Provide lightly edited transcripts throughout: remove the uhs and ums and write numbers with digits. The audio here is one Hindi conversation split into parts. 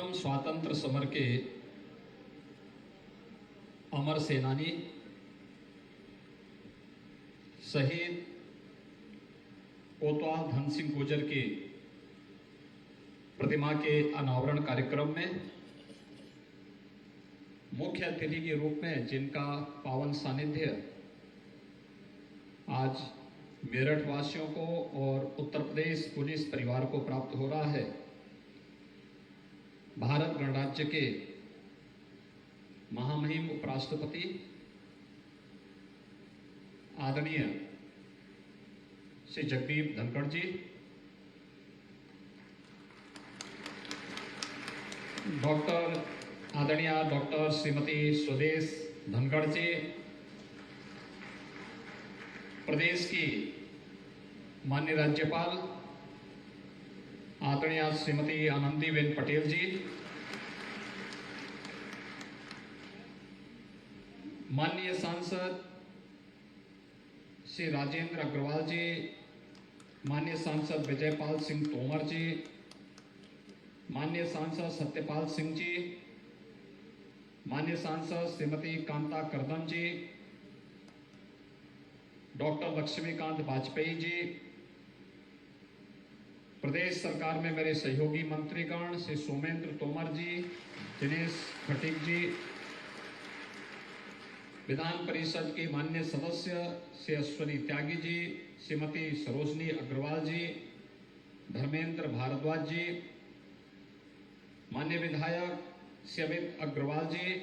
प्रथम स्वातंत्र समर के अमर सेनानी शहीद कोतवाल धन सिंह गुर्जर की प्रतिमा के अनावरण कार्यक्रम में मुख्य अतिथि के रूप में जिनका पावन सानिध्य आज मेरठ वासियों को और उत्तर प्रदेश पुलिस परिवार को प्राप्त हो रहा है, भारत गणराज्य के महामहिम उपराष्ट्रपति आदरणीय श्री जगदीप धनखड़ जी, आदरणीय डॉक्टर श्रीमती स्वदेश धनखड़ जी, प्रदेश की माननीय राज्यपाल आदरणीय श्रीमती आनंदीबेन पटेल जी, माननीय सांसद श्री राजेंद्र अग्रवाल जी, माननीय सांसद विजयपाल सिंह तोमर जी, माननीय सांसद सत्यपाल सिंह जी, माननीय सांसद श्रीमती कांता करदम जी, डॉक्टर लक्ष्मीकांत वाजपेयी जी, प्रदेश सरकार में मेरे सहयोगी मंत्रीगण श्री सोमेंद्र तोमर जी, दिनेश खटीक जी, विधान परिषद के माननीय सदस्य श्री अश्वनी त्यागी जी, श्रीमती सरोजनी अग्रवाल जी, धर्मेंद्र भारद्वाज जी, माननीय विधायक श्री अमित अग्रवाल जी,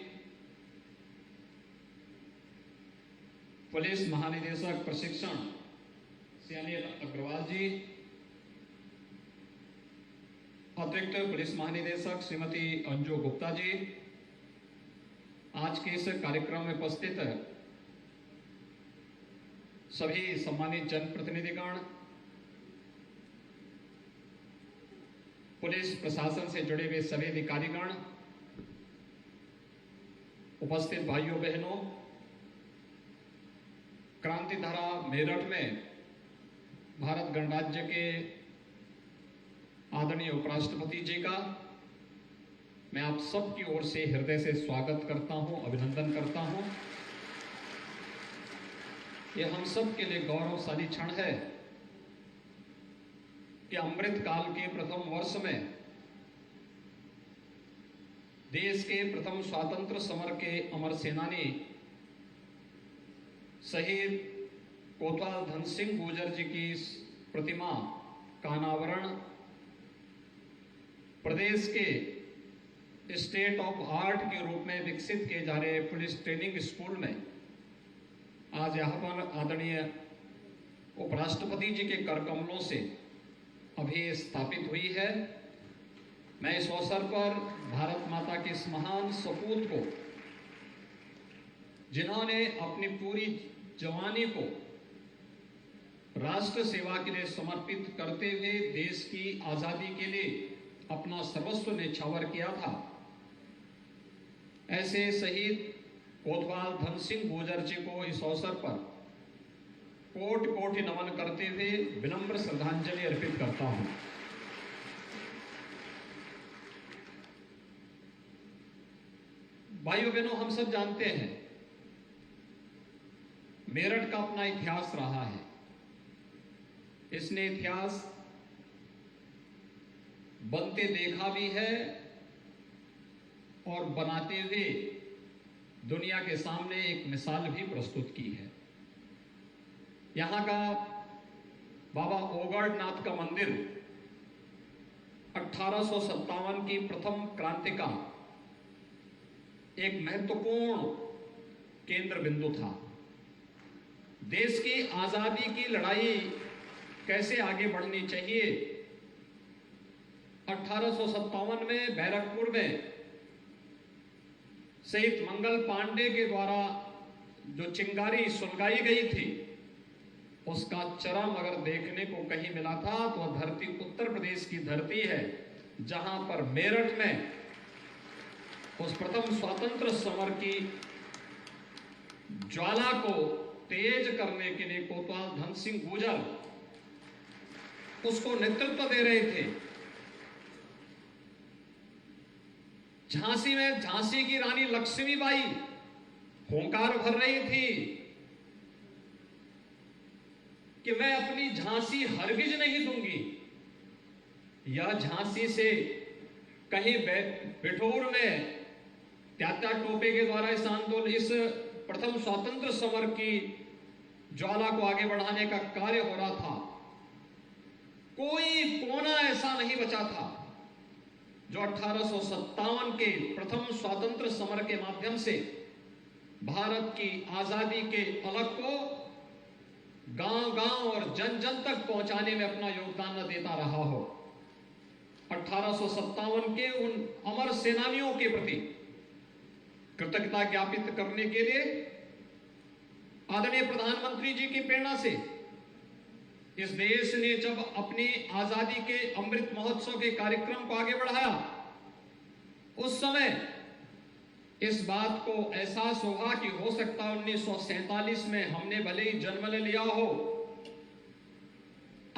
पुलिस महानिदेशक प्रशिक्षण श्री अनिल अग्रवाल जी, अतिरिक्त पुलिस महानिदेशक श्रीमती अंजू गुप्ता जी, आज के इस कार्यक्रम में उपस्थित सभी सम्मानित जनप्रतिनिधिगण, पुलिस प्रशासन से जुड़े हुए सभी अधिकारीगण, उपस्थित भाइयों बहनों, क्रांति धारा मेरठ में भारत गणराज्य के आदरणीय उपराष्ट्रपति जी का मैं आप सबकी ओर से हृदय से स्वागत करता हूं, अभिनंदन करता हूं। यह हम सब के लिए गौरवशाली क्षण है कि अमृत काल के प्रथम वर्ष में देश के प्रथम स्वातंत्र समर के अमर सेनानी शहीद कोतवाल धन सिंह गुर्जर जी की प्रतिमा का अनावरण प्रदेश के स्टेट ऑफ आर्ट के रूप में विकसित किए जा रहे पुलिस ट्रेनिंग स्कूल में आज यहाँ पर आदरणीय उपराष्ट्रपति जी के कर कमलों से अभी स्थापित हुई है। मैं इस अवसर पर भारत माता के इस महान सपूत को, जिन्होंने अपनी पूरी जवानी को राष्ट्र सेवा के लिए समर्पित करते हुए देश की आजादी के लिए अपना सर्वस्व न्यौछावर किया था, ऐसे शहीद कोतवाल धन सिंह गुर्जर जी को इस अवसर पर कोटि कोटि नमन करते हुए विनम्र श्रद्धांजलि अर्पित करता हूं। भाइयों बहनों, हम सब जानते हैं मेरठ का अपना इतिहास रहा है। इसने इतिहास बनते देखा भी है और बनाते हुए दुनिया के सामने एक मिसाल भी प्रस्तुत की है। यहां का बाबा ओगड़नाथ का मंदिर 1857 की प्रथम क्रांति का एक महत्वपूर्ण केंद्र बिंदु था। देश की आजादी की लड़ाई कैसे आगे बढ़नी चाहिए, 1857 में बैरकपुर में शहीद मंगल पांडे के द्वारा जो चिंगारी सुलगाई गई थी, उसका चरम अगर देखने को कहीं मिला था तो वह धरती उत्तर प्रदेश की धरती है, जहां पर मेरठ में उस प्रथम स्वतंत्र समर की ज्वाला को तेज करने के लिए कोतवाल धन सिंह गुर्जर उसको नेतृत्व दे रहे थे। झांसी में झांसी की रानी लक्ष्मीबाई हुंकार भर रही थी कि मैं अपनी झांसी हरगिज नहीं दूंगी। या झांसी से कहीं बिठूर में त्यात्या टोपे के द्वारा इस आंदोलन, इस प्रथम स्वातंत्र समर की ज्वाला को आगे बढ़ाने का कार्य हो रहा था, कोई कोना ऐसा नहीं बचा था जो 1857 के प्रथम स्वातंत्र समर के माध्यम से भारत की आजादी के अलग को गांव-गांव और जन-जन तक पहुंचाने में अपना योगदान न देता रहा हो। 1857 के उन अमर सेनानियों के प्रति कृतज्ञता ज्ञापित करने के लिए आदरणीय प्रधानमंत्री जी की प्रेरणा से इस देश ने जब अपनी आजादी के अमृत महोत्सव के कार्यक्रम को आगे बढ़ाया, उस समय इस बात को एहसास होगा कि हो सकता है 1947 में हमने भले ही जन्म ले लिया हो,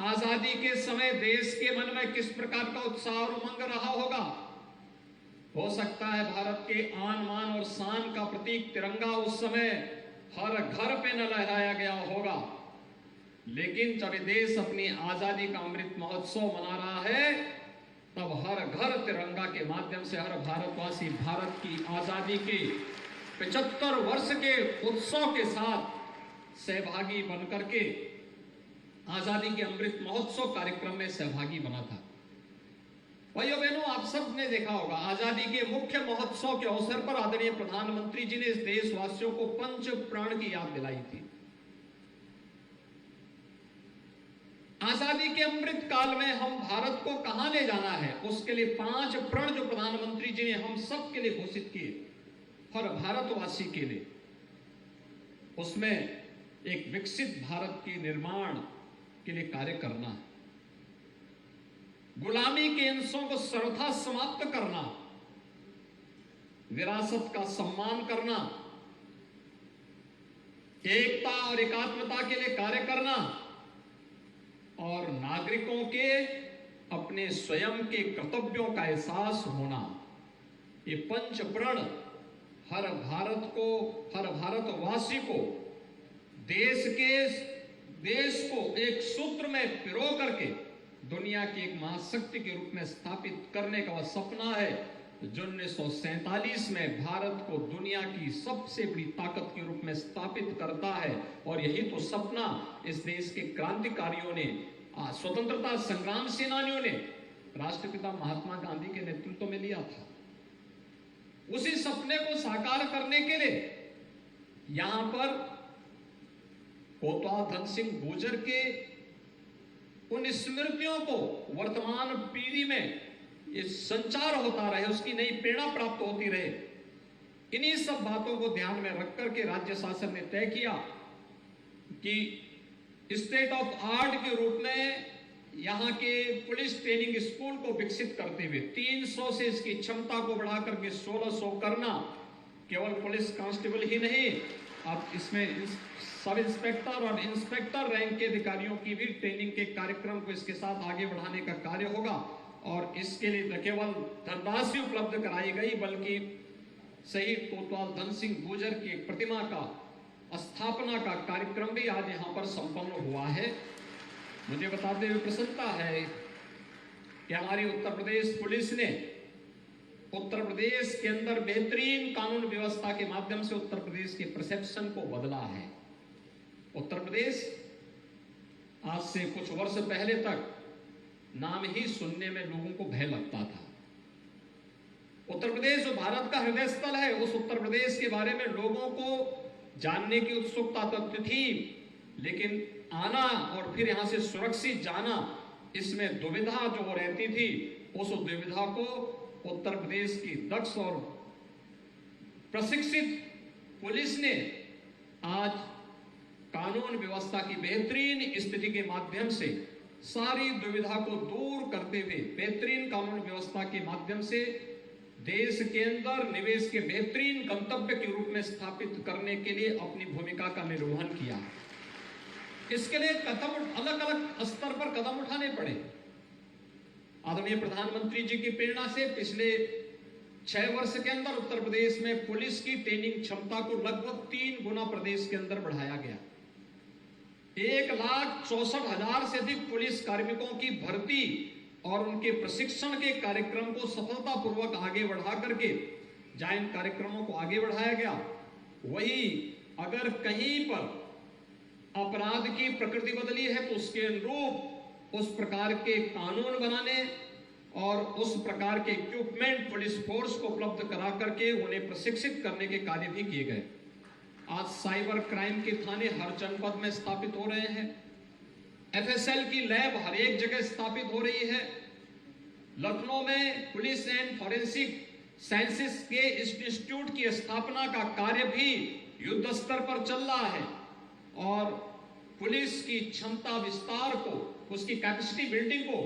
आजादी के समय देश के मन में किस प्रकार का उत्साह और उमंग रहा होगा। हो सकता है भारत के आन मान और शान का प्रतीक तिरंगा उस समय हर घर पे न लहराया गया होगा, लेकिन जब देश अपनी आजादी का अमृत महोत्सव मना रहा है, तब हर घर तिरंगा के माध्यम से हर भारतवासी भारत की आजादी के 75 वर्ष के उत्सव के साथ सहभागी बनकर के आजादी के अमृत महोत्सव कार्यक्रम में सहभागी बना था। भाइयों बहनों, आप सब ने देखा होगा, आजादी के मुख्य महोत्सव के अवसर पर आदरणीय प्रधानमंत्री जी ने इस देशवासियों को पंच प्राण की याद दिलाई थी। आजादी के अमृत काल में हम भारत को कहां ले जाना है, उसके लिए 5 प्रण जो प्रधानमंत्री जी ने हम सब के लिए घोषित किए, हर भारतवासी के लिए, उसमें एक विकसित भारत के निर्माण के लिए कार्य करना है, गुलामी के अंशों को सर्वथा समाप्त करना, विरासत का सम्मान करना, एकता और एकात्मता के लिए कार्य करना और नागरिकों के अपने स्वयं के कर्तव्यों का एहसास होना। ये पंच प्रण हर भारतवासी को देश को एक सूत्र में पिरो करके दुनिया की एक महाशक्ति के रूप में स्थापित करने का वह सपना है जो 1947 में भारत को दुनिया की सबसे बड़ी ताकत के रूप में स्थापित करता है। और यही तो सपना इस देश के क्रांतिकारियों ने, स्वतंत्रता संग्राम सेनानियों ने राष्ट्रपिता महात्मा गांधी के नेतृत्व में लिया था। उसी सपने को साकार करने के लिए यहां पर कोतवाल धन सिंह गुर्जर के उन स्मृतियों को वर्तमान पीढ़ी में इस संचार होता रहे, उसकी नई प्रेरणा प्राप्त होती रहे, इन्हीं सब बातों को ध्यान में रख करके राज्य शासन ने तय किया कि स्टेट ऑफ आर्ट के रूप में यहाँ के पुलिस ट्रेनिंग स्कूल को विकसित करते हुए 300 से इसकी क्षमता को बढ़ाकर के 1600 करना। केवल पुलिस कांस्टेबल ही नहीं, अब इसमें सब इंस्पेक्टर और इंस्पेक्टर रैंक के अधिकारियों की भी ट्रेनिंग के कार्यक्रम को इसके साथ आगे बढ़ाने का कार्य होगा। और इसके लिए न केवल धनराशि उपलब्ध कराई गई, बल्कि शहीद कोतवाल धन सिंह गुर्जर की एक प्रतिमा का स्थापना का कार्यक्रम भी आज यहाँ पर संपन्न हुआ है। मुझे बताते हुए प्रसन्नता है कि हमारी उत्तर प्रदेश पुलिस ने उत्तर प्रदेश के अंदर बेहतरीन कानून व्यवस्था के माध्यम से उत्तर प्रदेश के परसेप्शन को बदला है। उत्तर प्रदेश आज से कुछ वर्ष पहले तक नाम ही सुनने में लोगों को भय लगता था। उत्तर प्रदेश जो भारत का हृदय स्थल है, उस उत्तर प्रदेश के बारे में लोगों को जानने की उत्सुकता तो थी, लेकिन आना और फिर यहां से सुरक्षित जाना, इसमें दुविधा जो रहती थी, उस दुविधा को उत्तर प्रदेश की दक्ष और प्रशिक्षित पुलिस ने आज कानून व्यवस्था की बेहतरीन स्थिति के माध्यम से सारी दुविधा को दूर करते हुए बेहतरीन कानून व्यवस्था के माध्यम से देश के अंदर निवेश के बेहतरीन गंतव्य के रूप में स्थापित करने के लिए अपनी भूमिका का निर्वहन किया। इसके लिए अलग अलग स्तर पर कदम उठाने पड़े। आदरणीय प्रधानमंत्री जी की प्रेरणा से पिछले 6 वर्ष के अंदर उत्तर प्रदेश में पुलिस की ट्रेनिंग क्षमता को लगभग 3 गुना प्रदेश के अंदर बढ़ाया गया। 1,64,000 से अधिक पुलिस कार्मिकों की भर्ती और उनके प्रशिक्षण के कार्यक्रम को सफलतापूर्वक आगे बढ़ा करके जहां इन कार्यक्रमों को आगे बढ़ाया गया, वही अगर कहीं पर अपराध की प्रकृति बदली है तो उसके अनुरूप उस प्रकार के कानून बनाने और उस प्रकार के इक्विपमेंट पुलिस फोर्स को उपलब्ध करा करके उन्हें प्रशिक्षित करने के कार्य भी किए गए। आज साइबर क्राइम के थाने हर जनपद में स्थापित हो रहे हैं। एफएसएल की लैब हर एक जगह स्थापित हो रही है। लखनऊ में पुलिस एंड फॉरेंसिक साइंसेस के इंस्टीट्यूट की स्थापना का कार्य भी युद्ध स्तर पर चल रहा है और पुलिस की क्षमता विस्तार को, उसकी कैपेसिटी बिल्डिंग को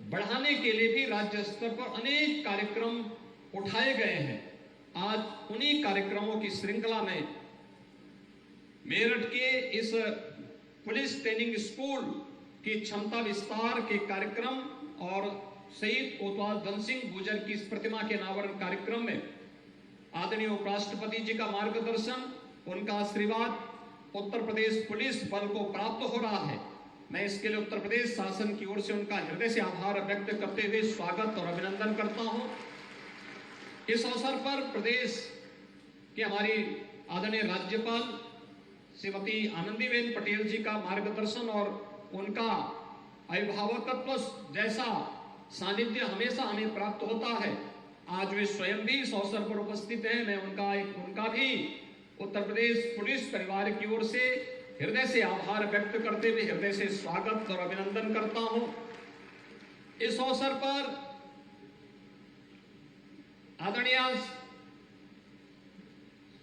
बढ़ाने के लिए भी राज्य स्तर पर अनेक कार्यक्रम उठाए गए हैं। आज उन्हीं कार्यक्रमों की श्रृंखला में मेरठ के इस पुलिस ट्रेनिंग स्कूल की क्षमता विस्तार के कार्यक्रम और शहीद कोतवाल धन सिंह गुर्जर की इस प्रतिमा के अनावरण कार्यक्रम में आदरणीय उपराष्ट्रपति जी का मार्गदर्शन, उनका आशीर्वाद उत्तर प्रदेश पुलिस बल को प्राप्त हो रहा है। मैं इसके लिए उत्तर प्रदेश शासन की ओर से उनका हृदय से आभार व्यक्त करते हुए स्वागत और अभिनंदन करता हूं। इस अवसर पर प्रदेश के हमारी आदरणीय राज्यपाल श्रीमती आनंदीबेन पटेल जी का मार्गदर्शन और उनका अभिभावकत्व जैसा सानिध्य हमेशा हमें प्राप्त होता है। आज वे स्वयं भी इस अवसर पर उपस्थित हैं। मैं उनका भी उत्तर प्रदेश पुलिस परिवार की ओर से हृदय से आभार व्यक्त करते हुए हृदय से स्वागत और अभिनंदन करता हूं। इस अवसर पर आदरणीय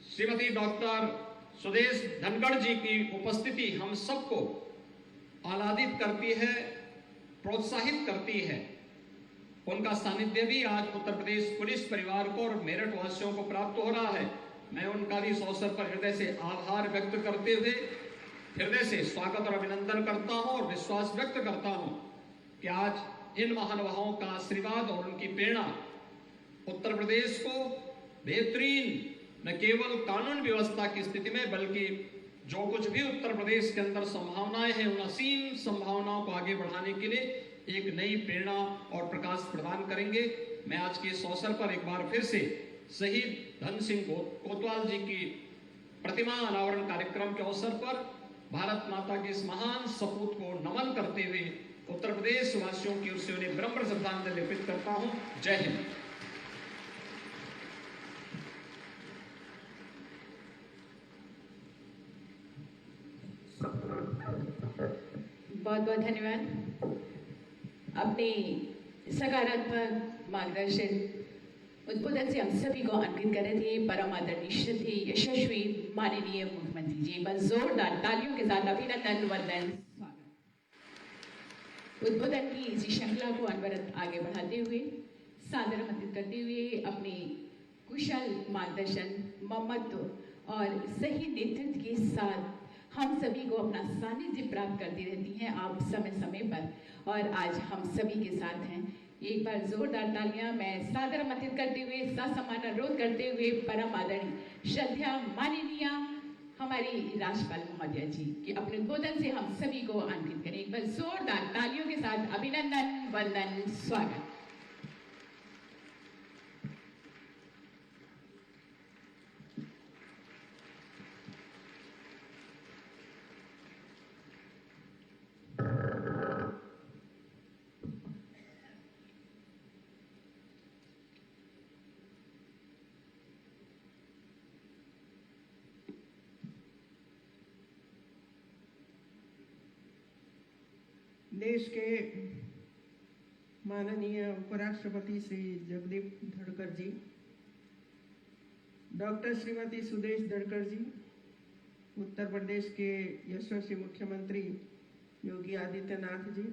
श्रीमती डॉक्टर सुदेश धनखड़ जी की उपस्थिति हम सबको आह्लादित करती है, प्रोत्साहित करती है। उनका सानिध्य भी आज उत्तर प्रदेश पुलिस परिवार को और मेरठ वासियों को प्राप्त हो रहा है। मैं उनका भी इस अवसर पर हृदय से आभार व्यक्त करते हुए हृदय से स्वागत और अभिनंदन करता हूं और विश्वास व्यक्त करता हूं कि आज इन महानुभावों का आशीर्वाद और उनकी प्रेरणा उत्तर प्रदेश को बेहतरीन न केवल कानून व्यवस्था की स्थिति में बल्कि जो कुछ भी उत्तर प्रदेश के अंदर संभावनाएं हैं उन असीम संभावनाओं को आगे बढ़ाने के लिए एक नई प्रेरणा और प्रकाश प्रदान करेंगे। मैं आज के इस अवसर पर एक बार फिर से शहीद धन सिंह कोतवाल जी की प्रतिमा अनावरण कार्यक्रम के अवसर पर भारत माता के इस महान सपूत को नमन करते हुए उत्तर प्रदेश वासियों की ओर से उन्हें विनम्र श्रद्धांजलि अर्पित करता हूं। जय हिंद। बहुत बहुत धन्यवाद। अपने सकारात्मक मार्गदर्शन उद्बोधन से हम सभी को अन्वित कर रहे थे परम आदरणीय श्रद्धेय यशस्वी माननीय मुख्यमंत्री जी। बस जोरदार तालियों के साथ अभिनंदन वंदन स्वागत। उद्बोधन की इसी श्रृंखला को अनवरत आगे बढ़ाते हुए सादर आमंत्रित करते हुए अपने कुशल मार्गदर्शन, ममत्व और सही नेतृत्व के साथ हम सभी को अपना सानिध्य प्राप्त करती रहती हैं आप समय समय पर और आज हम सभी के साथ हैं। एक बार जोरदार तालियां मैं सादर आमंत्रित करते हुए ससम्मान अनुरोध करते हुए परम आदरणीय श्रद्धा माननीय हमारी राज्यपाल महोदया जी के अपने उद्बोधन से हम सभी को आनंदित करें। एक बार जोरदार तालियों के साथ अभिनंदन वंदन स्वागत। देश के माननीय उपराष्ट्रपति श्री जगदीप धनखड़ जी, डॉक्टर श्रीमती सुदेश धनखड़ जी, उत्तर प्रदेश के यशस्वी मुख्यमंत्री योगी आदित्यनाथ जी,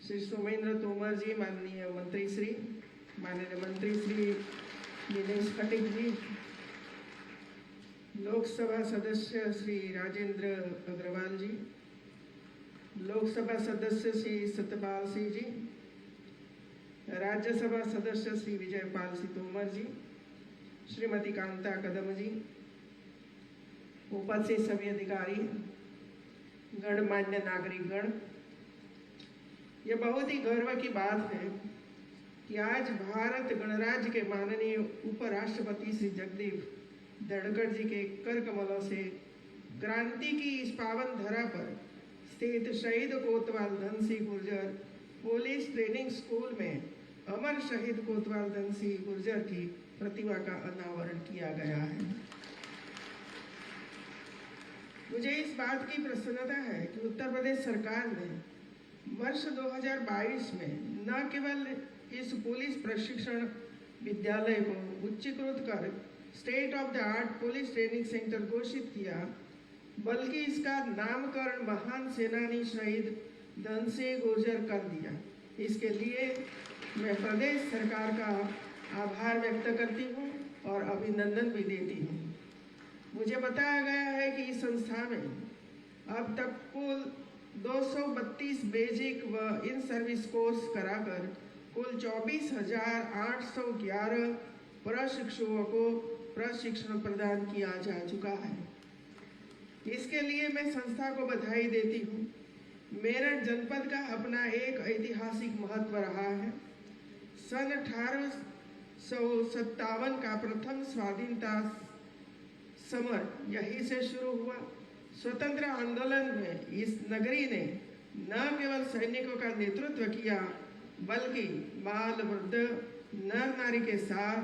श्री सोमेंद्र तोमर जी, माननीय मंत्री श्री दिनेश कटिक जी, लोकसभा सदस्य श्री राजेंद्र अग्रवाल जी, लोकसभा सदस्य श्री सत्यपाल सिंह जी, राज्यसभा सदस्य श्री विजयपाल सिंह तोमर जी, श्रीमती कांता कदम जी, उपस्थित सभी अधिकारी, गणमान्य नागरिकगण, यह बहुत ही गर्व की बात है कि आज भारत गणराज्य के माननीय उपराष्ट्रपति श्री जगदीप धनखड़ जी के कर कमलों से क्रांति की इस पावन धरा पर स्थित शहीद कोतवाल Dhan Singh Gurjar police training school में अमर शहीद कोतवाल धन सिंह गुर्जर की प्रतिमा का अनावरण किया गया है। मुझे इस बात की प्रसन्नता है कि उत्तर प्रदेश सरकार ने वर्ष 2022 में न केवल इस पुलिस प्रशिक्षण विद्यालय को उच्चीकृत कर state of the art police training centre घोषित किया, बल्कि इसका नामकरण महान सेनानी शहीद धन सिंह गुर्जर कर दिया। इसके लिए मैं प्रदेश सरकार का आभार व्यक्त करती हूँ और अभिनंदन भी देती हूँ। मुझे बताया गया है कि इस संस्था में अब तक कुल 232 बेसिक व इन सर्विस कोर्स कराकर कुल 24,811 प्रशिक्षुओं को प्रशिक्षण प्रदान किया जा चुका है। इसके लिए मैं संस्था को बधाई देती हूँ। मेरठ जनपद का अपना एक ऐतिहासिक महत्व रहा है। सन 1857 का प्रथम स्वाधीनता समर यहीं से शुरू हुआ। स्वतंत्र आंदोलन में इस नगरी ने न केवल सैनिकों का नेतृत्व किया, बल्कि बाल वृद्ध नर नारी के साथ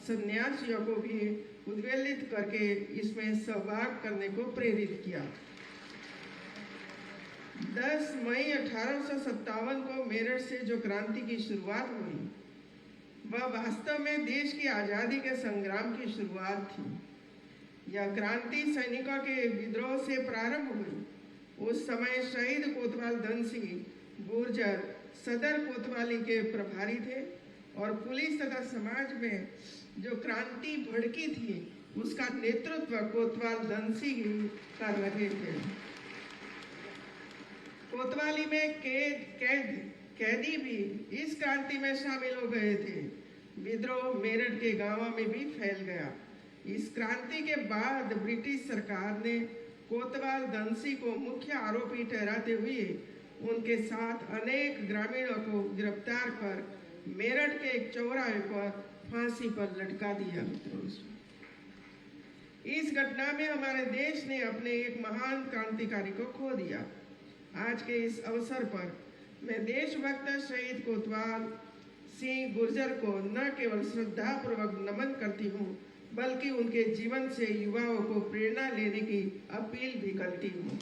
सन्यासियों को भी उद्वेलित करके इसमें सहभाग करने को प्रेरित किया। 10 मई 1857 को मेरठ से जो क्रांति की शुरुआत हुई, वह वास्तव में देश की आज़ादी के संग्राम की शुरुआत थी। यह क्रांति सैनिकों के विद्रोह से प्रारंभ हुई। उस समय शहीद कोतवाल धन सिंह गुर्जर सदर कोतवाली के प्रभारी थे और पुलिस तथा समाज में जो क्रांति भड़की थी, उसका नेतृत्व कोतवाल धन सिंह कर रहे थे। कोतवाली में कैदी भी इस क्रांति में शामिल हो गए थे। विद्रोह मेरठ के गांवों में भी फैल गया। इस क्रांति के बाद ब्रिटिश सरकार ने कोतवाल धन सिंह को मुख्य आरोपी ठहराते हुए उनके साथ अनेक ग्रामीणों को गिरफ्तार कर मेरठ के एक चौराहे पर फांसी पर लटका दिया। इस घटना में हमारे देश ने अपने एक महान क्रांतिकारी को खो दिया। आज के इस अवसर पर मैं देशभक्त शहीद कोतवाल सिंह गुर्जर को न केवल श्रद्धापूर्वक नमन करती हूँ, बल्कि उनके जीवन से युवाओं को प्रेरणा लेने की अपील भी करती हूँ,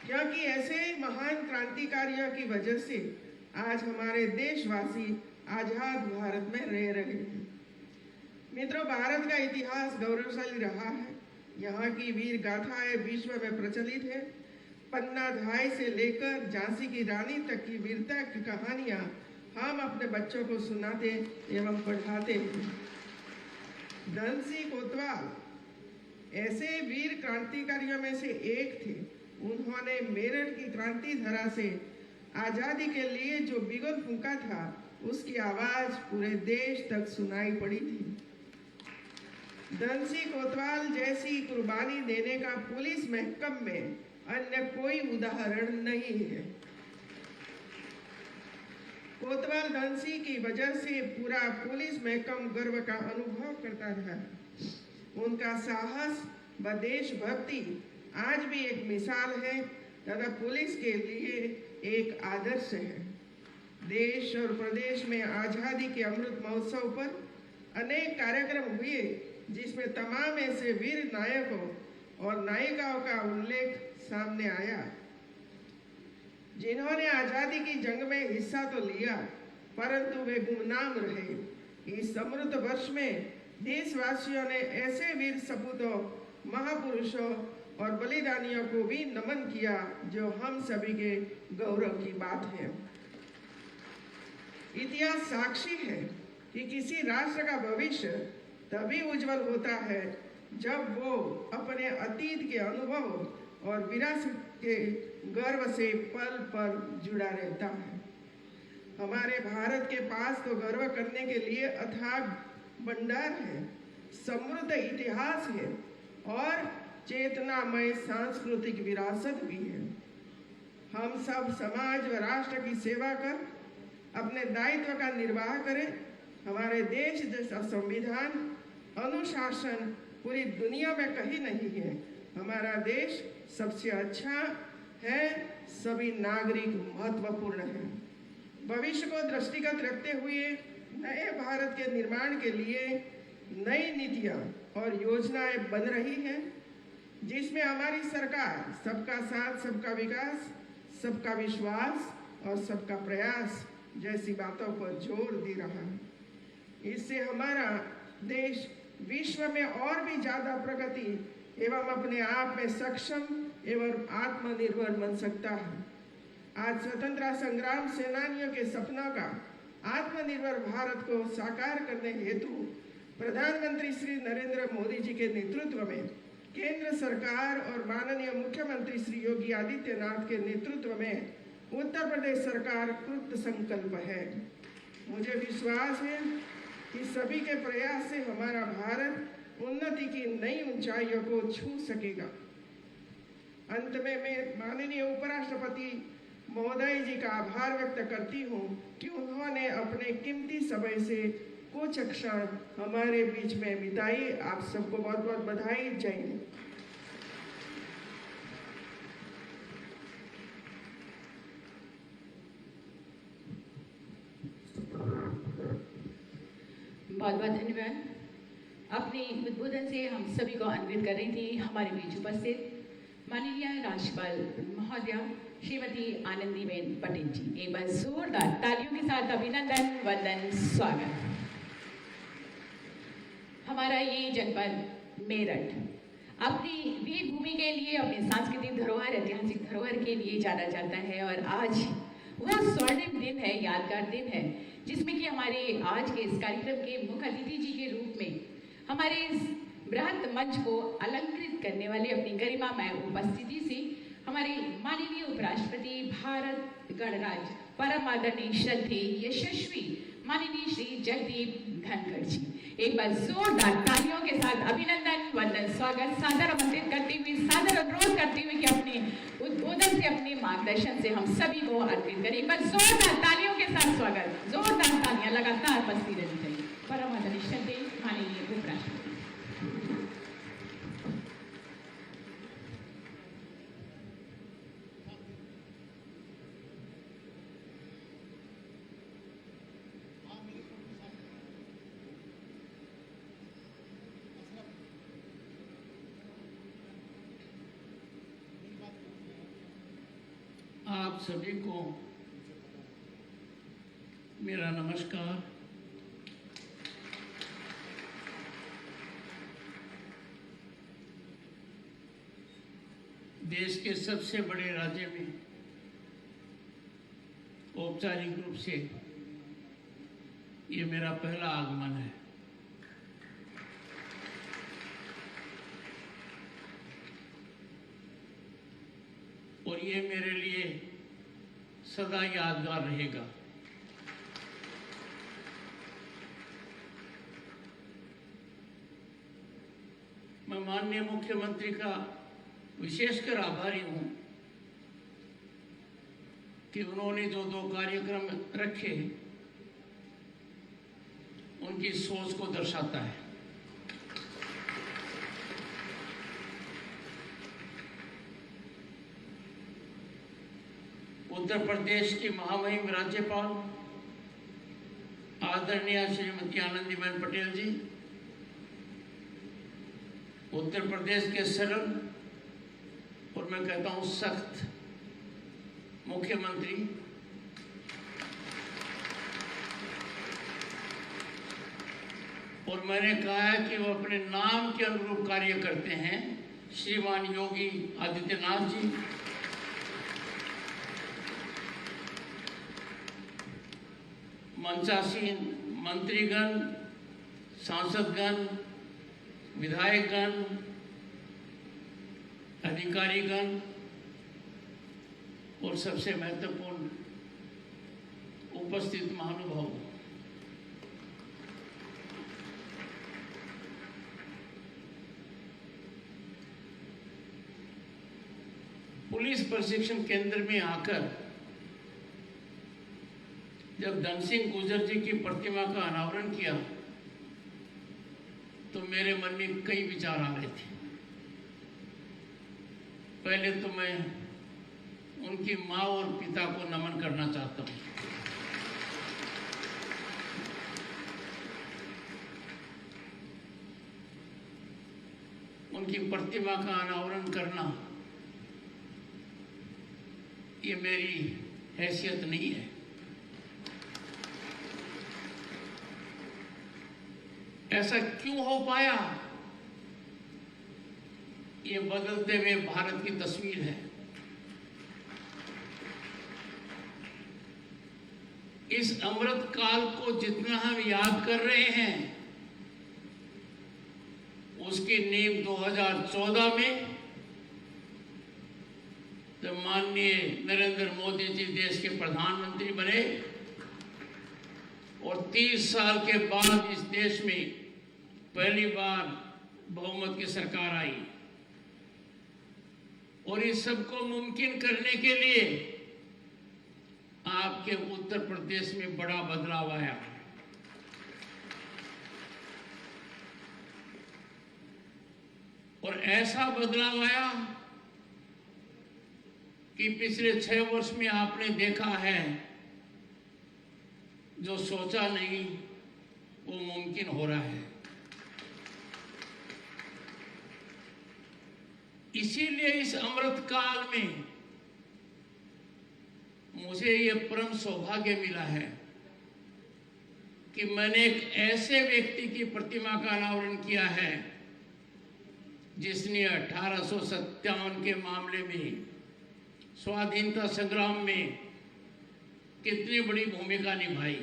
क्योंकि ऐसे महान क्रांतिकारियों की वजह से आज हमारे देशवासी आजाद भारत में रह रहे हैं। मित्रों, भारत का इतिहास गौरवशाली रहा है। यहाँ की वीर गाथाएं विश्व में प्रचलित है। पन्नाधाय से लेकर झांसी की रानी तक की वीरता की कहानियां हम अपने बच्चों को सुनाते एवं पढ़ाते हैं। धन सिंह कोतवाल ऐसे वीर क्रांतिकारियों में से एक थे। उन्होंने मेरठ की क्रांति धरा से आजादी के लिए जो बिगुल फूंका था, उसकी आवाज पूरे देश तक सुनाई पड़ी थी। धन सिंह कोतवाल जैसी कुर्बानी देने का पुलिस महकम में अन्य कोई उदाहरण नहीं है। कोतवाल धन सिंह की वजह से पूरा पुलिस महकम गर्व का अनुभव करता रहा। उनका साहस व देशभक्ति आज भी एक मिसाल है तथा पुलिस के लिए एक आदर्श है। देश और प्रदेश में आजादी के अमृत महोत्सव पर अनेक कार्यक्रम हुए, जिसमें तमाम ऐसे वीर नायकों और नायिकाओं का उल्लेख सामने आया, जिन्होंने आजादी की जंग में हिस्सा तो लिया, परंतु वे गुमनाम रहे। इस अमृत वर्ष में देशवासियों ने ऐसे वीर सपूतों, महापुरुषों और बलिदानियों को भी नमन किया, जो हम सभी के गौरव की बात है। इतिहास साक्षी है कि किसी राष्ट्र का भविष्य तभी उज्जवल होता है जब वो अपने अतीत के अनुभव और विरासत के गर्व से पल पल जुड़ा रहता है। हमारे भारत के पास तो गर्व करने के लिए अथाह भंडार है, समृद्ध इतिहास है और चेतनामय सांस्कृतिक विरासत भी है। हम सब समाज व राष्ट्र की सेवा कर अपने दायित्व का निर्वाह करें। हमारे देश जैसा संविधान, अनुशासन पूरी दुनिया में कहीं नहीं है। हमारा देश सबसे अच्छा है, सभी नागरिक महत्वपूर्ण हैं। भविष्य को दृष्टिगत रखते हुए नए भारत के निर्माण के लिए नई नीतियां और योजनाएं बन रही हैं, जिसमें हमारी सरकार सबका साथ, सबका विकास, सबका विश्वास और सबका प्रयास जैसी बातों पर जोर दे रहा है। इससे हमारा देश विश्व में और भी ज्यादा प्रगति एवं अपने आप में सक्षम एवं आत्मनिर्भर बन सकता है। आज स्वतंत्रता संग्राम सेनानियों के सपनों का आत्मनिर्भर भारत को साकार करने हेतु प्रधानमंत्री श्री नरेंद्र मोदी जी के नेतृत्व में केंद्र सरकार और माननीय मुख्यमंत्री श्री योगी आदित्यनाथ के नेतृत्व में उत्तर प्रदेश सरकार कृत संकल्प है। मुझे विश्वास है कि सभी के प्रयास से हमारा भारत उन्नति की नई ऊंचाइयों को छू सकेगा। अंत में मैं माननीय उपराष्ट्रपति महोदय जी का आभार व्यक्त करती हूँ कि उन्होंने अपने कीमती समय से कुछ क्षण हमारे बीच में बिताई। आप सबको बहुत बहुत बधाई। जय हिंद। बहुत बहुत धन्यवाद। अपने उद्बोधन से हम सभी को अन्वित कर रही थी हमारे बीच उपस्थित माननीय राज्यपाल महोदया श्रीमती आनंदीबेन पटेल जी। एक बार जोरदार तालियों के साथ अभिनंदन, वंदन, स्वागत। हमारा ये जनपद मेरठ अपनी वीर भूमि के लिए, अपनी सांस्कृतिक धरोहर, ऐतिहासिक धरोहर के लिए जाना जाता है और आज वह स्वर्णिम दिन है, यादगार दिन है, जिसमें कि हमारे आज के इस कार्यक्रम के मुख्य अतिथि जी के रूप में हमारे इस बृहद मंच को अलंकृत करने वाले अपनी गरिमामय उपस्थिति से हमारे माननीय उपराष्ट्रपति भारत गणराज्य परम आदरणीय श्रद्धेय यशस्वी माननीय श्री जगदीप धनखड़ जी। एक बार जोरदार तालियों के साथ अभिनंदन, वंदन, स्वागत सादर आमंत्रित करते हुए, सादर अनुरोध करते हुए कि अपने उद्बोधन से, अपने मार्गदर्शन से हम सभी को अर्पित करें। एक बार जोरदार तालियों के साथ स्वागत, जोरदार तालियां लगातार बजती रहनी चाहिए। परम आदरणीय श्रद्धेय माननीय उपराष्ट्रपति। आप सभी को मेरा नमस्कार। देश के सबसे बड़े राज्य में औपचारिक रूप से ये मेरा पहला आगमन है। और ये मेरे लिए सदा यादगार रहेगा। मैं माननीय मुख्यमंत्री का विशेषकर आभारी हूं कि उन्होंने जो दो कार्यक्रम रखे उनकी सोच को दर्शाता है। उत्तर प्रदेश की महामहिम राज्यपाल आदरणीय श्रीमती आनंदीबेन पटेल जी, उत्तर प्रदेश के सरल और मैं कहता हूं सख्त मुख्यमंत्री और मैंने कहा है कि वो अपने नाम के अनुरूप कार्य करते हैं, श्रीमान योगी आदित्यनाथ जी, मंचासीन मंत्रीगण, सांसदगण, विधायकगण, अधिकारीगण और सबसे महत्वपूर्ण उपस्थित महानुभाव, पुलिस प्रशिक्षण केंद्र में आकर जब धन सिंह गुर्जर जी की प्रतिमा का अनावरण किया तो मेरे मन में कई विचार आ रहे थे। पहले तो मैं उनकी माँ और पिता को नमन करना चाहता हूँ। उनकी प्रतिमा का अनावरण करना ये मेरी हैसियत नहीं है। ऐसा क्यों हो पाया? ये बदलते हुए भारत की तस्वीर है। इस अमृत काल को जितना हम याद कर रहे हैं, उसकी नींव 2014 में जब माननीय नरेंद्र मोदी जी देश के प्रधानमंत्री बने और 30 साल के बाद इस देश में पहली बार बहुमत की सरकार आई और इस सबको मुमकिन करने के लिए आपके उत्तर प्रदेश में बड़ा बदलाव आया। और ऐसा बदलाव आया कि पिछले 6 वर्ष में आपने देखा है जो सोचा नहीं वो मुमकिन हो रहा है। इसीलिए इस अमृत काल में मुझे ये परम सौभाग्य मिला है कि मैंने एक ऐसे व्यक्ति की प्रतिमा का अनावरण किया है जिसने 1857 के मामले में स्वाधीनता संग्राम में कितनी बड़ी भूमिका निभाई।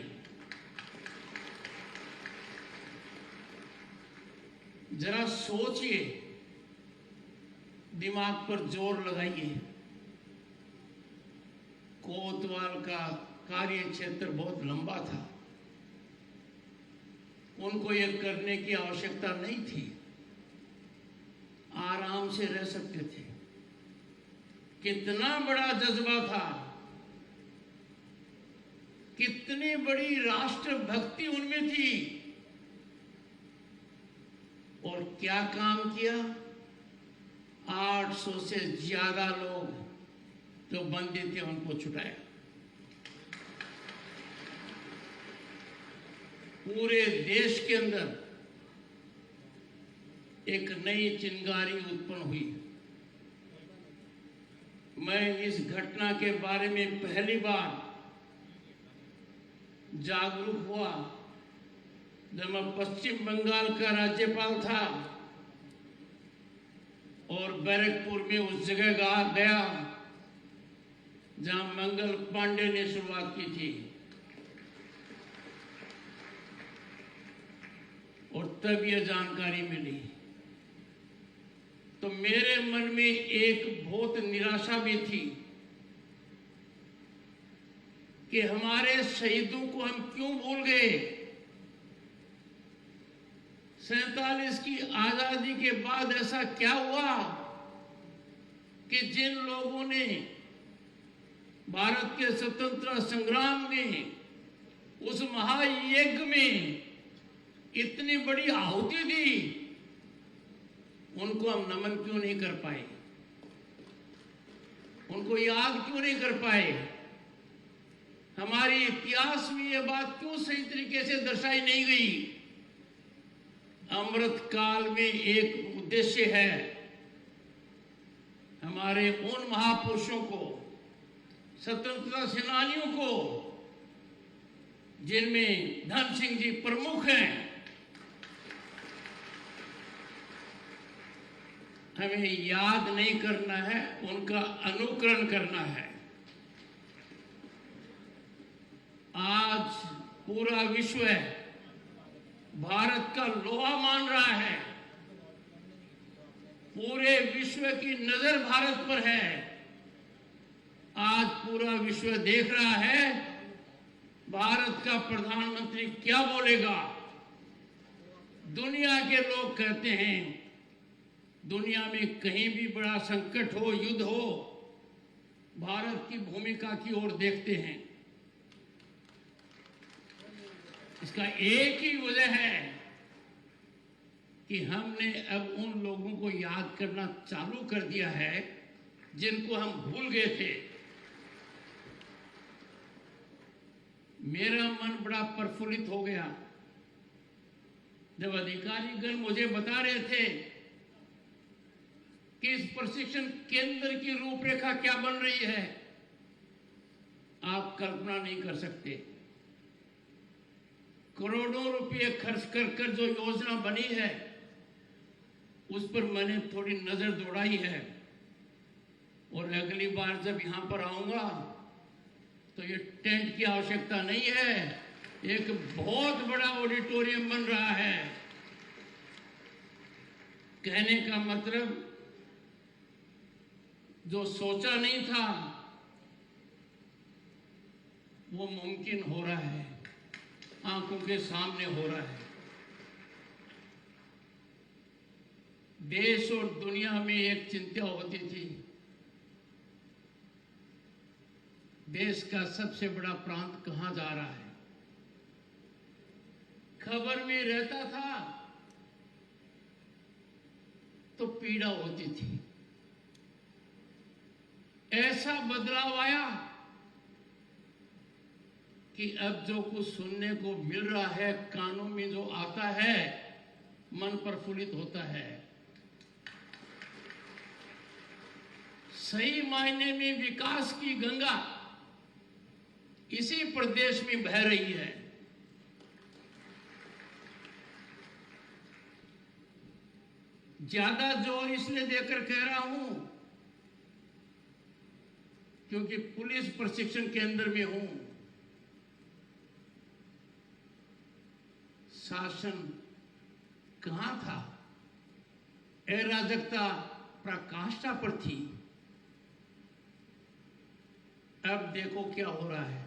जरा सोचिए, दिमाग पर जोर लगाइए। कोतवाल का कार्य क्षेत्र बहुत लंबा था, उनको यह करने की आवश्यकता नहीं थी, आराम से रह सकते थे। कितना बड़ा जज्बा था, कितनी बड़ी राष्ट्रभक्ति उनमें थी। और क्या काम किया? 800 से ज्यादा लोग जो बंदी थे उनको छुटाया। पूरे देश के अंदर एक नई चिंगारी उत्पन्न हुई। मैं इस घटना के बारे में पहली बार जागरूक हुआ जब मैं पश्चिम बंगाल का राज्यपाल था और बैरकपुर में उस जगह गया जहां मंगल पांडे ने शुरुआत की थी। और तब यह जानकारी मिली तो मेरे मन में एक बहुत निराशा भी थी कि हमारे शहीदों को हम क्यों भूल गए। 47 की आजादी के बाद ऐसा क्या हुआ कि जिन लोगों ने भारत के स्वतंत्रता संग्राम में उस महायज्ञ में इतनी बड़ी आहुति दी, उनको हम नमन क्यों नहीं कर पाए, उनको याद क्यों नहीं कर पाए। हमारे इतिहास में यह बात क्यों सही तरीके से दर्शाई नहीं गई। अमृत काल में एक उद्देश्य है, हमारे उन महापुरुषों को, स्वतंत्रता सेनानियों को, जिनमें धन सिंह जी प्रमुख हैं, हमें याद नहीं करना है, उनका अनुकरण करना है। आज पूरा विश्व भारत का लोहा मान रहा है, पूरे विश्व की नजर भारत पर है। आज पूरा विश्व देख रहा है भारत का प्रधानमंत्री क्या बोलेगा? दुनिया के लोग कहते हैं दुनिया में कहीं भी बड़ा संकट हो, युद्ध हो, भारत की भूमिका की ओर देखते हैं। इसका एक ही वजह है कि हमने अब उन लोगों को याद करना चालू कर दिया है जिनको हम भूल गए थे। मेरा मन बड़ा प्रफुल्लित हो गया जब अधिकारीगण मुझे बता रहे थे कि इस प्रशिक्षण केंद्र की रूपरेखा क्या बन रही है। आप कल्पना नहीं कर सकते, करोड़ों रुपए खर्च कर जो योजना बनी है उस पर मैंने थोड़ी नजर दौड़ाई है। और अगली बार जब यहां पर आऊंगा तो ये टेंट की आवश्यकता नहीं है, एक बहुत बड़ा ऑडिटोरियम बन रहा है। कहने का मतलब जो सोचा नहीं था वो मुमकिन हो रहा है, आंखों के सामने हो रहा है। देश और दुनिया में एक चिंता होती थी, देश का सबसे बड़ा प्रांत कहां जा रहा है। खबर में रहता था तो पीड़ा होती थी। ऐसा बदलाव आया कि अब जो कुछ सुनने को मिल रहा है, कानों में जो आता है, मन प्रफुल्लित होता है। सही मायने में विकास की गंगा इसी प्रदेश में बह रही है। ज्यादा जोर इसलिए देकर कह रहा हूं क्योंकि पुलिस प्रशिक्षण केंद्र में हूं। शासन कहां था? अराजकता पराकाष्ठा पर थी। अब देखो क्या हो रहा है।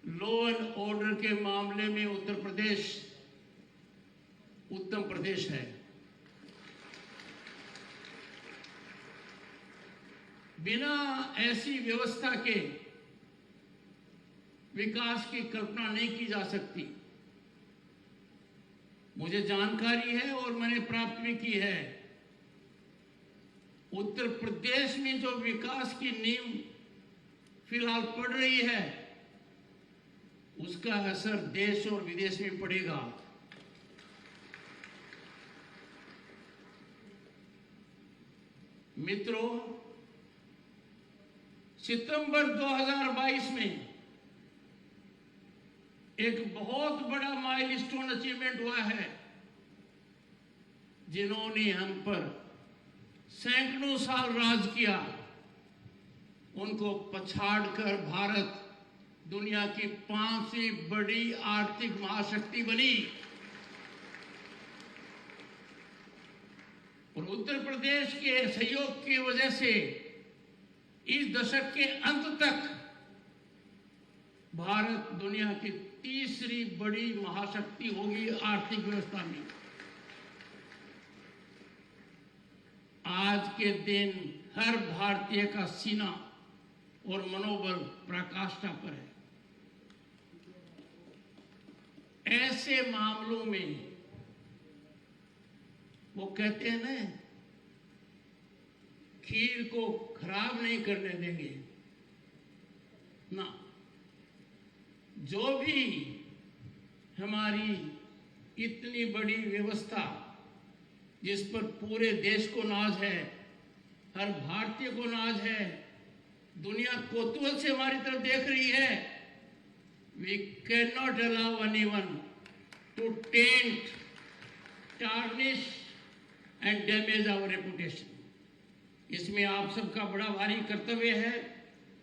लॉ एंड ऑर्डर के मामले में उत्तर प्रदेश उत्तम प्रदेश है। बिना ऐसी व्यवस्था के विकास की कल्पना नहीं की जा सकती। मुझे जानकारी है और मैंने प्राप्त भी की है, उत्तर प्रदेश में जो विकास की नींव फिलहाल पड़ रही है उसका असर देश और विदेश में पड़ेगा। मित्रों, सितंबर 2022 में एक बहुत बड़ा माइलस्टोन अचीवमेंट हुआ है। जिन्होंने हम पर सैकड़ों साल राज किया उनको पछाड़कर भारत दुनिया की 5वीं बड़ी आर्थिक महाशक्ति बनी। और उत्तर प्रदेश के सहयोग की वजह से इस दशक के अंत तक भारत दुनिया की 3री बड़ी महाशक्ति होगी आर्थिक व्यवस्था में। आज के दिन हर भारतीय का सीना और मनोबल पराकाष्ठा पर है। ऐसे मामलों में वो कहते हैं ना, खीर को खराब नहीं करने देंगे ना। जो भी हमारी इतनी बड़ी व्यवस्था जिस पर पूरे देश को नाज है, हर भारतीय को नाज है, दुनिया कौतूहल से हमारी तरफ देख रही है, we can not allow anyone to taint, tarnish and damage our reputation. इसमें आप सबका बड़ा भारी कर्तव्य है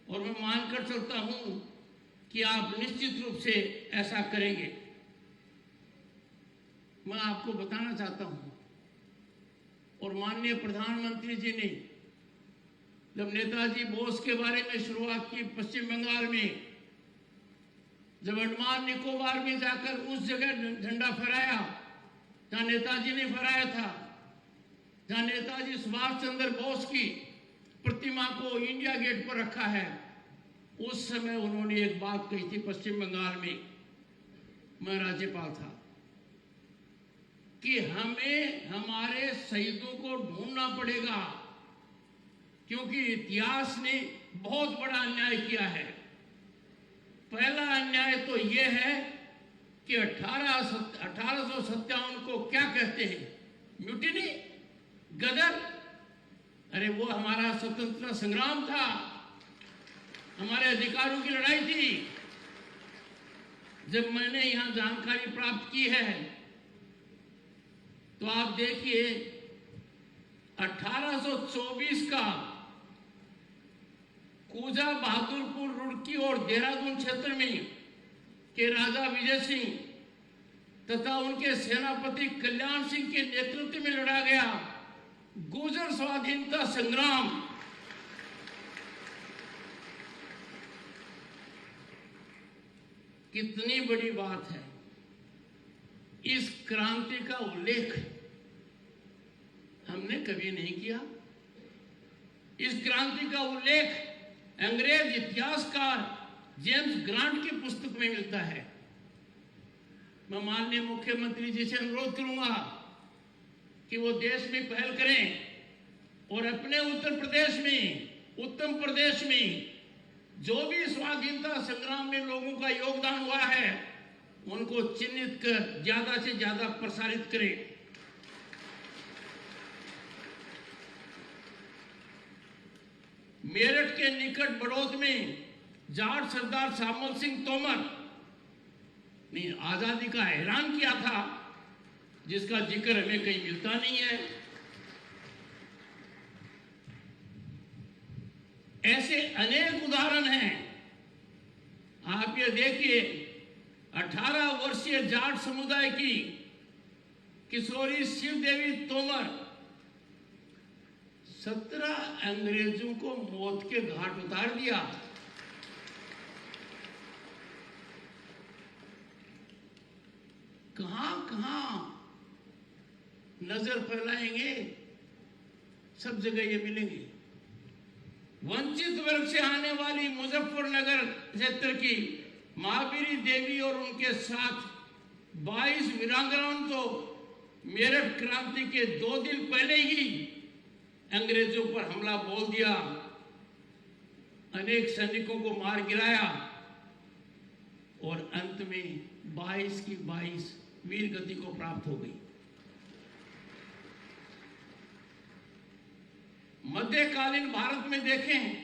और मैं मानकर चलता हूं कि आप निश्चित रूप से ऐसा करेंगे। मैं आपको बताना चाहता हूं, और माननीय प्रधानमंत्री जी ने जब नेताजी बोस के बारे में शुरुआत की पश्चिम बंगाल में, जब अंडमान निकोबार में जाकर उस जगह झंडा फहराया जहां नेताजी ने फहराया था, जहां नेताजी सुभाष चंद्र बोस की प्रतिमा को इंडिया गेट पर रखा है, उस समय उन्होंने एक बात कही थी पश्चिम बंगाल में, मैं राज्यपाल था, कि हमें हमारे शहीदों को ढूंढना पड़ेगा, क्योंकि इतिहास ने बहुत बड़ा अन्याय किया है। पहला अन्याय तो यह है कि 1857 को क्या कहते हैं, म्यूटिनी, गदर। अरे वो हमारा स्वतंत्रता संग्राम था, हमारे अधिकारों की लड़ाई थी। जब मैंने यहां जानकारी प्राप्त की है तो आप देखिए 1824 का कूजा, बहादुरपुर, रुड़की और देहरादून क्षेत्र में के राजा विजय सिंह तथा उनके सेनापति कल्याण सिंह के नेतृत्व में लड़ा गया गुर्जर स्वाधीनता संग्राम कितनी बड़ी बात है। इस क्रांति का उल्लेख हमने कभी नहीं किया। इस क्रांति का उल्लेख अंग्रेज इतिहासकार जेम्स ग्रांट की पुस्तक में मिलता है। मैं माननीय मुख्यमंत्री जी से अनुरोध करूंगा कि वो देश में पहल करें और अपने उत्तर प्रदेश में, उत्तम प्रदेश में जो भी स्वाधीनता संग्राम में लोगों का योगदान हुआ है उनको चिन्हित कर ज्यादा से ज्यादा प्रसारित करें। मेरठ के निकट बड़ौद में जाट सरदार श्यामल सिंह तोमर ने आजादी का ऐलान किया था, जिसका जिक्र हमें कहीं मिलता नहीं है। ऐसे अनेक उदाहरण हैं। आप ये देखिए 18 वर्षीय जाट समुदाय की किशोरी शिवदेवी तोमर 17 अंग्रेजों को मौत के घाट उतार दिया। कहां नजर फैलाएंगे, सब जगह ये मिलेंगे। वंचित वर्ग से आने वाली मुजफ्फरनगर क्षेत्र की महावीरी देवी और उनके साथ 22 वीरांगनाओं तो मेरठ क्रांति के 2 दिन पहले ही अंग्रेजों पर हमला बोल दिया, अनेक सैनिकों को मार गिराया और अंत में 22 की 22 वीर गति को प्राप्त हो गई। मध्यकालीन भारत में देखें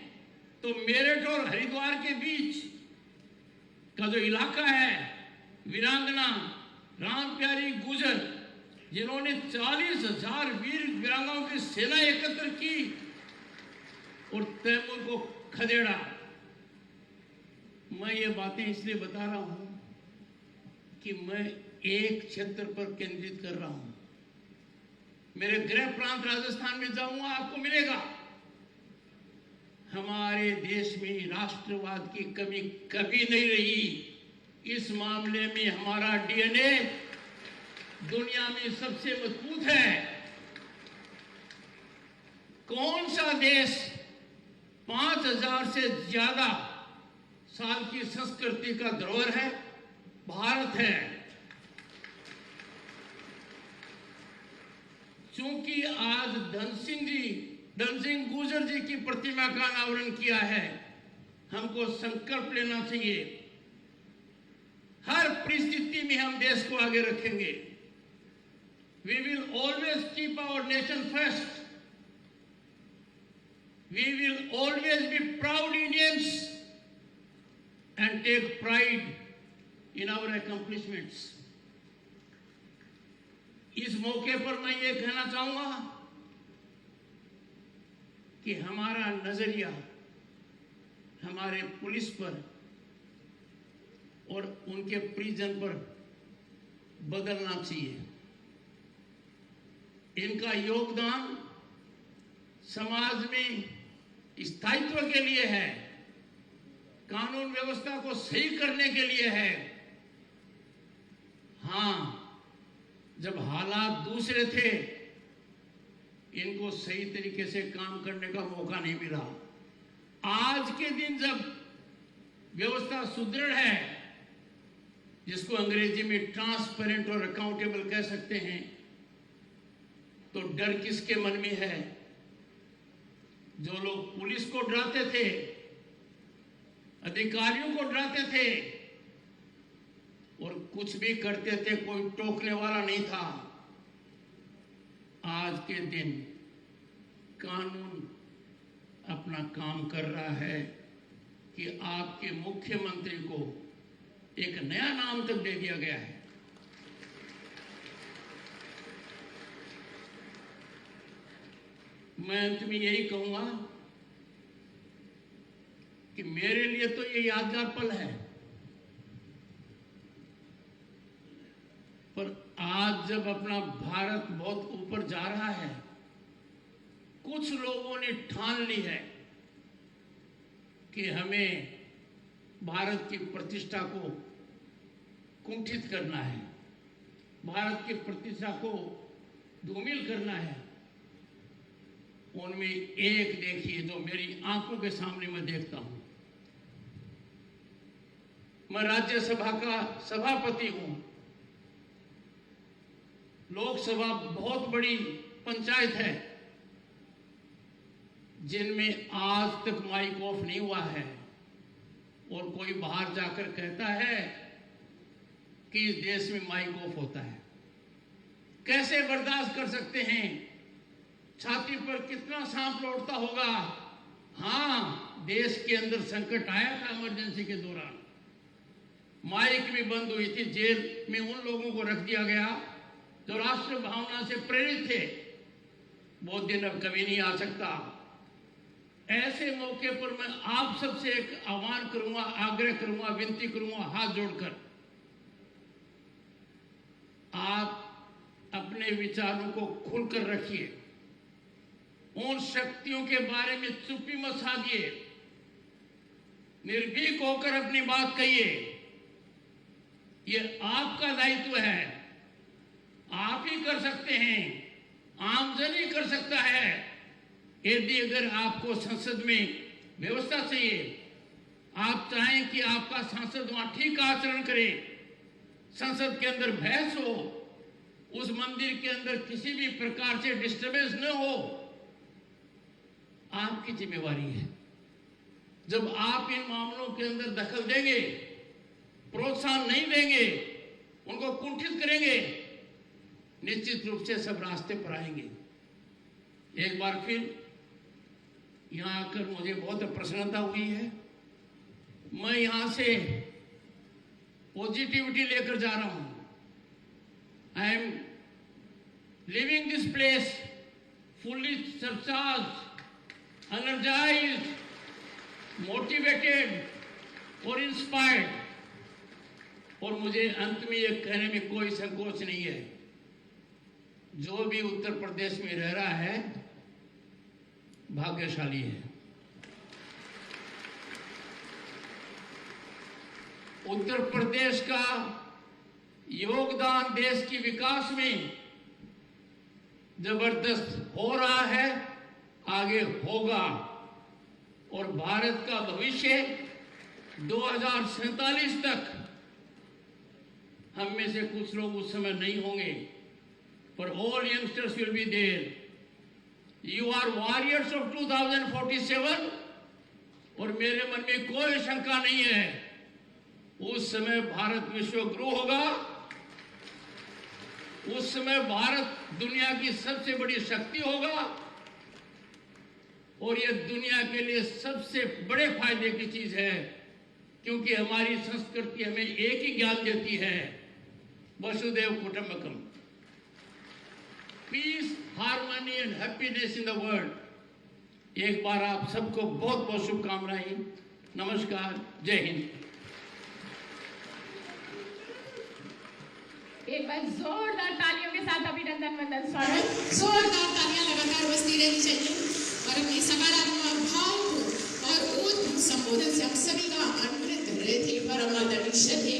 तो मेरठ और हरिद्वार के बीच का जो इलाका है, वीरांगना राम प्यारी गुजर, जिन्होंने 40,000 वीर वीरांगनाओं की सेना एकत्र की और तैमूर को खदेड़ा। मैं ये बातें इसलिए बता रहा हूं कि मैं एक क्षेत्र पर केंद्रित कर रहा हूं। मेरे गृह प्रांत राजस्थान में जाऊंगा, आपको मिलेगा। हमारे देश में राष्ट्रवाद की कमी कभी नहीं रही। इस मामले में हमारा डीएनए दुनिया में सबसे मजबूत है। कौन सा देश 5000 से ज्यादा साल की संस्कृति का धरोहर है? भारत है। चूंकि आज धन सिंह गुर्जर जी की प्रतिमा का अनावरण किया है, हमको संकल्प लेना चाहिए, हर परिस्थिति में हम देश को आगे रखेंगे। We will always keep our nation first. We will always be proud Indians and take pride in our accomplishments. इस मौके पर मैं ये कहना चाहूंगा कि हमारा नजरिया हमारे पुलिस पर और उनके परिजन पर बदलना चाहिए। इनका योगदान समाज में स्थायित्व के लिए है, कानून व्यवस्था को सही करने के लिए है। हां, जब हालात दूसरे थे, इनको सही तरीके से काम करने का मौका नहीं मिला। आज के दिन जब व्यवस्था सुदृढ़ है, जिसको अंग्रेजी में ट्रांसपेरेंट और अकाउंटेबल कह सकते हैं, तो डर किसके मन में है? जो लोग पुलिस को डराते थे, अधिकारियों को डराते थे और कुछ भी करते थे, कोई टोकने वाला नहीं था। आज के दिन कानून अपना काम कर रहा है कि आपके मुख्यमंत्री को एक नया नाम तक दे दिया गया है। मैं अंत में यही कहूंगा कि मेरे लिए तो ये यादगार पल है, पर आज जब अपना भारत बहुत ऊपर जा रहा है, कुछ लोगों ने ठान ली है कि हमें भारत की प्रतिष्ठा को कुंठित करना है, भारत की प्रतिष्ठा को धूमिल करना है। उनमें एक देखिए, जो मेरी आंखों के सामने मैं देखता हूं। मैं राज्यसभा का सभापति हूं। लोकसभा बहुत बड़ी पंचायत है, जिनमें आज तक माइक ऑफ नहीं हुआ है, और कोई बाहर जाकर कहता है कि इस देश में माइक ऑफ होता है। कैसे बर्दाश्त कर सकते हैं? छाती पर कितना सांप लौटता होगा। हां, देश के अंदर संकट आया था इमरजेंसी के दौरान, माइक भी बंद हुई थी, जेल में उन लोगों को रख दिया गया जो राष्ट्र भावना से प्रेरित थे। वो दिन अब कभी नहीं आ सकता। ऐसे मौके पर मैं आप सबसे एक आह्वान करूंगा, आग्रह करूंगा, विनती करूंगा, हाथ जोड़कर, आप अपने विचारों को खुलकर रखिए। उन शक्तियों के बारे में चुप्पी मत साधिए, निर्भीक होकर अपनी बात कहिए। ये आपका दायित्व है, आप ही कर सकते हैं, आमजन ही कर सकता है। यदि अगर आपको संसद में व्यवस्था चाहिए, आप चाहें कि आपका सांसद वहां ठीक आचरण करे, संसद के अंदर बहस हो, उस मंदिर के अंदर किसी भी प्रकार से डिस्टर्बेंस न हो, आपकी जिम्मेवारी है। जब आप इन मामलों के अंदर दखल देंगे, प्रोत्साहन नहीं देंगे, उनको कुंठित करेंगे, निश्चित रूप से सब रास्ते पर आएंगे। एक बार फिर यहां आकर मुझे बहुत प्रसन्नता हुई है। मैं यहां से पॉजिटिविटी लेकर जा रहा हूं। I am living this place fully surcharge, energized, motivated और इंस्पायर्ड। और मुझे अंत में यह कहने में कोई संकोच नहीं है, जो भी उत्तर प्रदेश में रह रहा है भाग्यशाली है। उत्तर प्रदेश का योगदान देश के विकास में जबरदस्त हो रहा है, आगे होगा। और भारत का भविष्य 2047 तक, हम में से कुछ लोग उस समय नहीं होंगे, पर all youngsters will be there. You are warriors of 2047। और मेरे मन में कोई शंका नहीं है, उस समय भारत विश्व गुरु होगा। उस समय भारत दुनिया की सबसे बड़ी शक्ति होगा। और यह दुनिया के लिए सबसे बड़े फायदे की चीज है, क्योंकि हमारी संस्कृति हमें एक ही ज्ञान देती है, वसुदेव कुटुंबकम, peace, harmony and happiness in the world. एक बार आप सबको बहुत बहुत शुभकामनाएं। नमस्कार, जय हिंद। एक बार जोरदार तालियों के साथ अभिनंदन वंदन स्वागत। जोरदार तालियां लगातार बजती रहनी चाहिए और अपनी सकारात्मक भाव को और ऊर्जा संबोधन से आप सभी का आनंदित कर रहे थे, परम आदरणीय श्रद्धेय